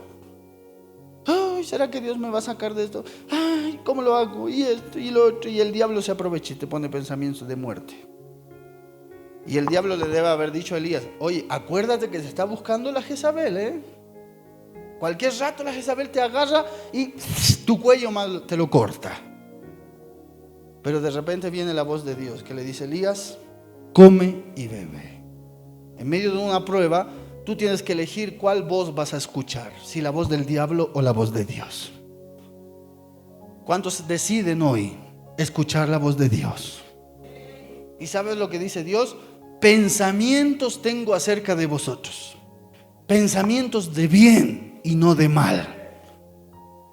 Ay, ¿será que Dios me va a sacar de esto? Ay, ¿cómo lo hago? Y esto y lo otro. Y el diablo se aprovecha y te pone pensamientos de muerte. Y el diablo le debe haber dicho a Elías: oye, acuérdate que se está buscando la Jezabel, Cualquier rato la Jezabel te agarra y tu cuello mal te lo corta. Pero de repente viene la voz de Dios que le dice: Elías, come y bebe. En medio de una prueba, tú tienes que elegir cuál voz vas a escuchar, si la voz del diablo o la voz de Dios. ¿Cuántos deciden hoy escuchar la voz de Dios? ¿Y sabes lo que dice Dios? Pensamientos tengo acerca de vosotros, pensamientos de bien y no de mal.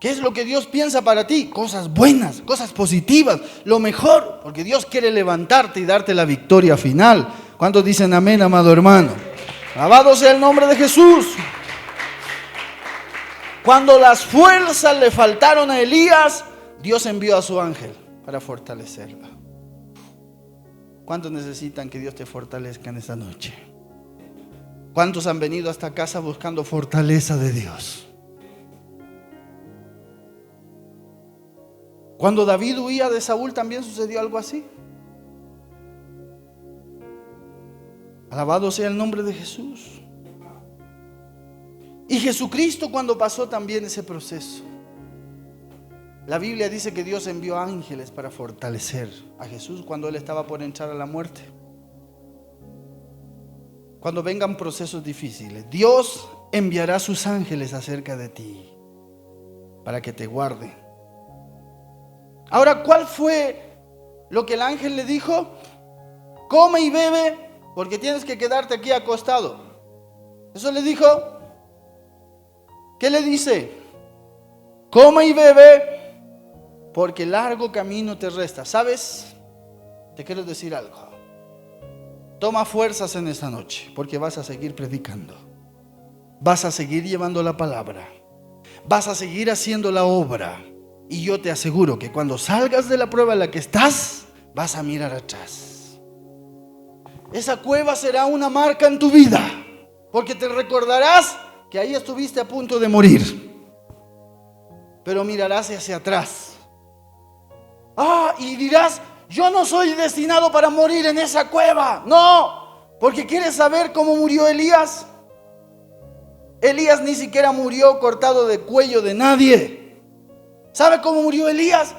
¿Qué es lo que Dios piensa para ti? Cosas buenas, cosas positivas, lo mejor, porque Dios quiere levantarte y darte la victoria final. ¿Cuántos dicen amén, amado hermano? Alabado sea el nombre de Jesús. Cuando las fuerzas le faltaron a Elías, Dios envió a su ángel para fortalecerlo. ¿Cuántos necesitan que Dios te fortalezca en esta noche? ¿Cuántos han venido a esta casa buscando fortaleza de Dios? Cuando David huía de Saúl también sucedió algo así. Alabado sea el nombre de Jesús. Y Jesucristo, cuando pasó también ese proceso, la Biblia dice que Dios envió ángeles para fortalecer a Jesús cuando Él estaba por entrar a la muerte. Cuando vengan procesos difíciles, Dios enviará sus ángeles acerca de ti para que te guarden. Ahora, ¿cuál fue lo que el ángel le dijo? Come y bebe, porque tienes que quedarte aquí acostado. Eso le dijo. ¿Qué le dice? Come y bebe, porque largo camino te resta. ¿Sabes? Te quiero decir algo. Toma fuerzas en esta noche, porque vas a seguir predicando. Vas a seguir llevando la palabra. Vas a seguir haciendo la obra. Y yo te aseguro que cuando salgas de la prueba en la que estás, vas a mirar atrás. Esa cueva será una marca en tu vida, porque te recordarás que ahí estuviste a punto de morir. Pero mirarás hacia atrás. Y dirás: yo no soy destinado para morir en esa cueva. No, porque ¿quieres saber cómo murió Elías? Elías ni siquiera murió cortado de cuello de nadie. ¿Sabe cómo murió Elías?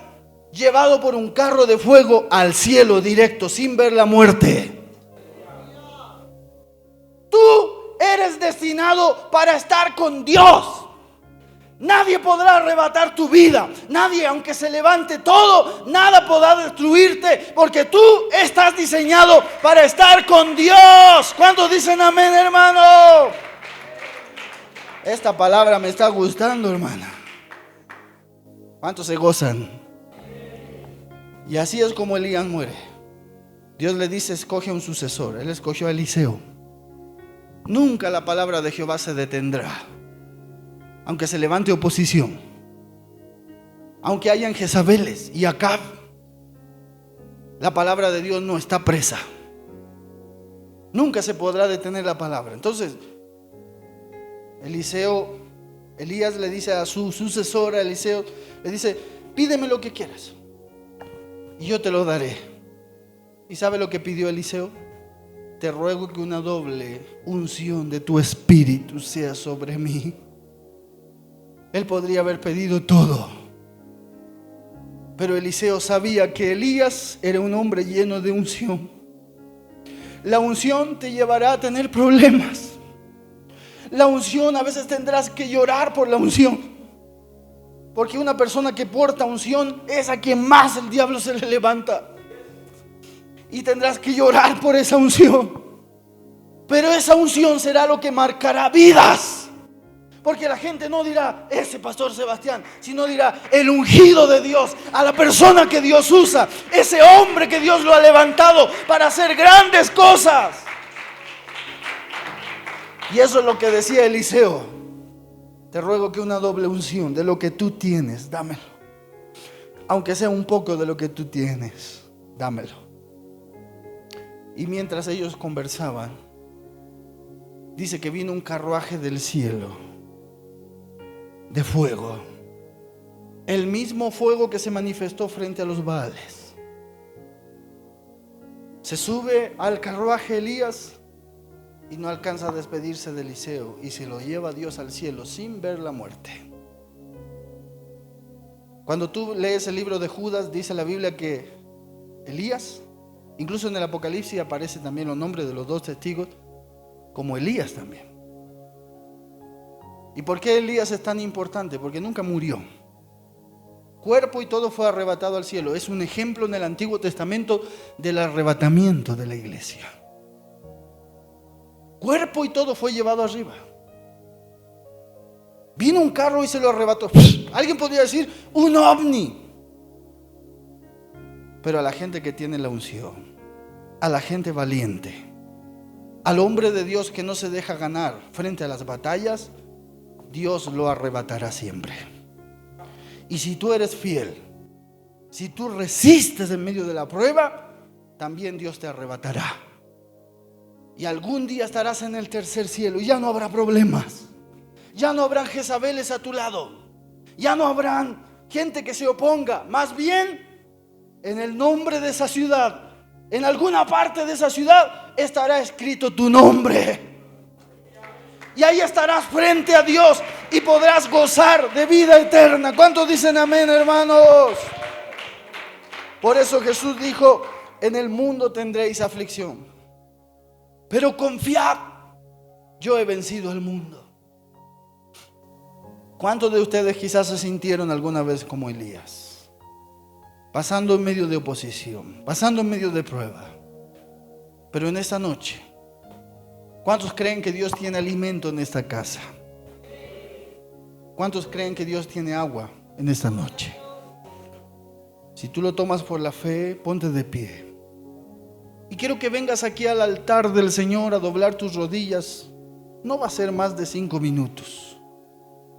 Llevado por un carro de fuego al cielo directo, sin ver la muerte. Tú eres destinado para estar con Dios. Nadie podrá arrebatar tu vida. Nadie, aunque se levante todo, nada podrá destruirte, porque tú estás diseñado para estar con Dios. ¿Cuántos dicen amén, hermano? Esta palabra me está gustando, hermana. ¿Cuántos se gozan? Y así es como Elías muere. Dios le dice: escoge un sucesor. Él escogió a Eliseo. Nunca la palabra de Jehová se detendrá, aunque se levante oposición, aunque hayan Jezabeles y Acab. La palabra de Dios no está presa. Nunca se podrá detener la palabra. Entonces Elías le dice a su sucesor, a Eliseo, le dice: pídeme lo que quieras y yo te lo daré. ¿Y sabe lo que pidió Eliseo? Te ruego que una doble unción de tu espíritu sea sobre mí. Él podría haber pedido todo, Pero Eliseo sabía que Elías era un hombre lleno de unción. La unción te llevará a tener problemas. La unción, a veces tendrás que llorar por la unción. Porque una persona que porta unción es a quien más el diablo se le levanta. Y tendrás que llorar por esa unción. Pero esa unción será lo que marcará vidas. Porque la gente no dirá ese pastor Sebastián, sino dirá el ungido de Dios, a la persona que Dios usa, ese hombre que Dios lo ha levantado para hacer grandes cosas. Y eso es lo que decía Eliseo: te ruego que una doble unción de lo que tú tienes, dámelo. Aunque sea un poco de lo que tú tienes, dámelo. Y mientras ellos conversaban, dice que vino un carruaje del cielo de fuego, el mismo fuego que se manifestó frente a los Baales. Se sube al carruaje Elías y no alcanza a despedirse de Eliseo, y se lo lleva Dios al cielo sin ver la muerte. Cuando tú lees el libro de Judas, dice la Biblia que Elías, incluso en el Apocalipsis aparece también los nombres de los dos testigos como Elías también. ¿Y por qué Elías es tan importante? Porque nunca murió. Cuerpo y todo fue arrebatado al cielo. Es un ejemplo en el Antiguo Testamento del arrebatamiento de la iglesia. Cuerpo y todo fue llevado arriba. Vino un carro y se lo arrebató. Alguien podría decir un ovni. Pero a la gente que tiene la unción, a la gente valiente, al hombre de Dios que no se deja ganar frente a las batallas, Dios lo arrebatará siempre. Y si tú eres fiel, si tú resistes en medio de la prueba, también Dios te arrebatará. Y algún día estarás en el tercer cielo y ya no habrá problemas. Ya no habrán Jezabeles a tu lado. Ya no habrán gente que se oponga. Más bien, en el nombre de esa ciudad, en alguna parte de esa ciudad, estará escrito tu nombre. Y ahí estarás frente a Dios y podrás gozar de vida eterna. ¿Cuántos dicen amén, hermanos? Por eso Jesús dijo: en el mundo tendréis aflicción, pero confiad, yo he vencido al mundo. ¿Cuántos de ustedes quizás se sintieron alguna vez como Elías? Pasando en medio de oposición, pasando en medio de prueba. Pero en esta noche, ¿cuántos creen que Dios tiene alimento en esta casa? ¿Cuántos creen que Dios tiene agua en esta noche? Si tú lo tomas por la fe, ponte de pie. Y quiero que vengas aquí al altar del Señor a doblar tus rodillas. No va a ser más de 5 minutos.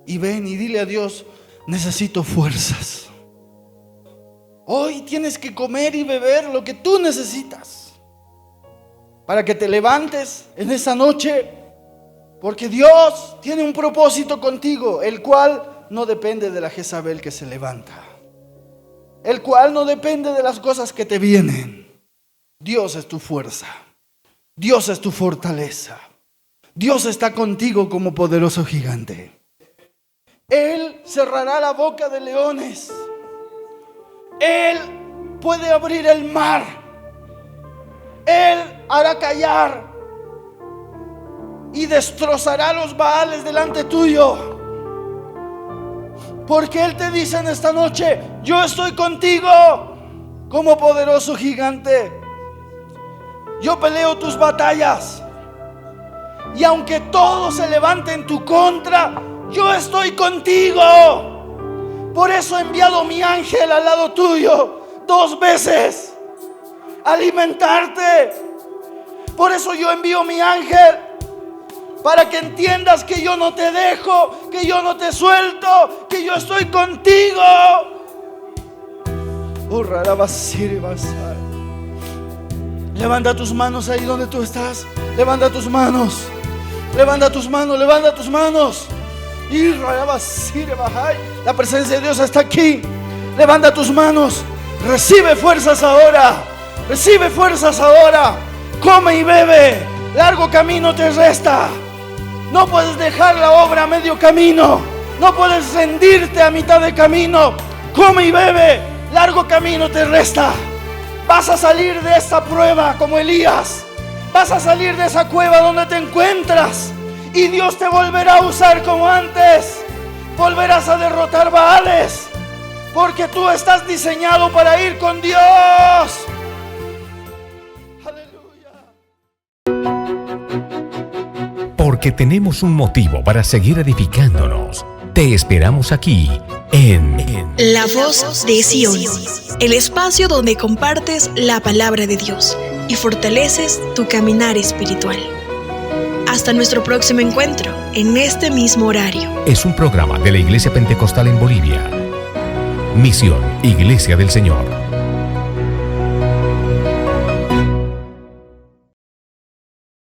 Y ven y dile a Dios: necesito fuerzas. Hoy tienes que comer y beber lo que tú necesitas para que te levantes en esa noche, porque Dios tiene un propósito contigo, el cual no depende de la Jezabel que se levanta, el cual no depende de las cosas que te vienen. Dios es tu fuerza, Dios es tu fortaleza, Dios está contigo como poderoso gigante. Él cerrará la boca de leones, Él puede abrir el mar, Él hará callar y destrozará los Baales delante tuyo. Porque Él te dice en esta noche: yo estoy contigo como poderoso gigante. Yo peleo tus batallas. Y aunque todo se levante en tu contra, yo estoy contigo. Por eso he enviado mi ángel al lado tuyo 2 veces a alimentarte. Por eso yo envío mi ángel, para que entiendas que yo no te dejo, que yo no te suelto, que yo estoy contigo. Levanta tus manos ahí donde tú estás. Levanta tus manos. Levanta tus manos, levanta tus manos. La presencia de Dios está aquí. Levanta tus manos. Recibe fuerzas ahora. Recibe fuerzas ahora. Come y bebe. Largo camino te resta. No puedes dejar la obra a medio camino. No puedes rendirte a mitad de camino. Come y bebe. Largo camino te resta. Vas a salir de esta prueba como Elías. Vas a salir de esa cueva donde te encuentras. Y Dios te volverá a usar como antes. Volverás a derrotar Baales. Porque tú estás diseñado para ir con Dios. Aleluya. Porque tenemos un motivo para seguir edificándonos. Te esperamos aquí en La Voz de Sion, el espacio donde compartes la palabra de Dios y fortaleces tu caminar espiritual. Hasta nuestro próximo encuentro en este mismo horario. Es un programa de la Iglesia Pentecostal en Bolivia. Misión Iglesia del Señor.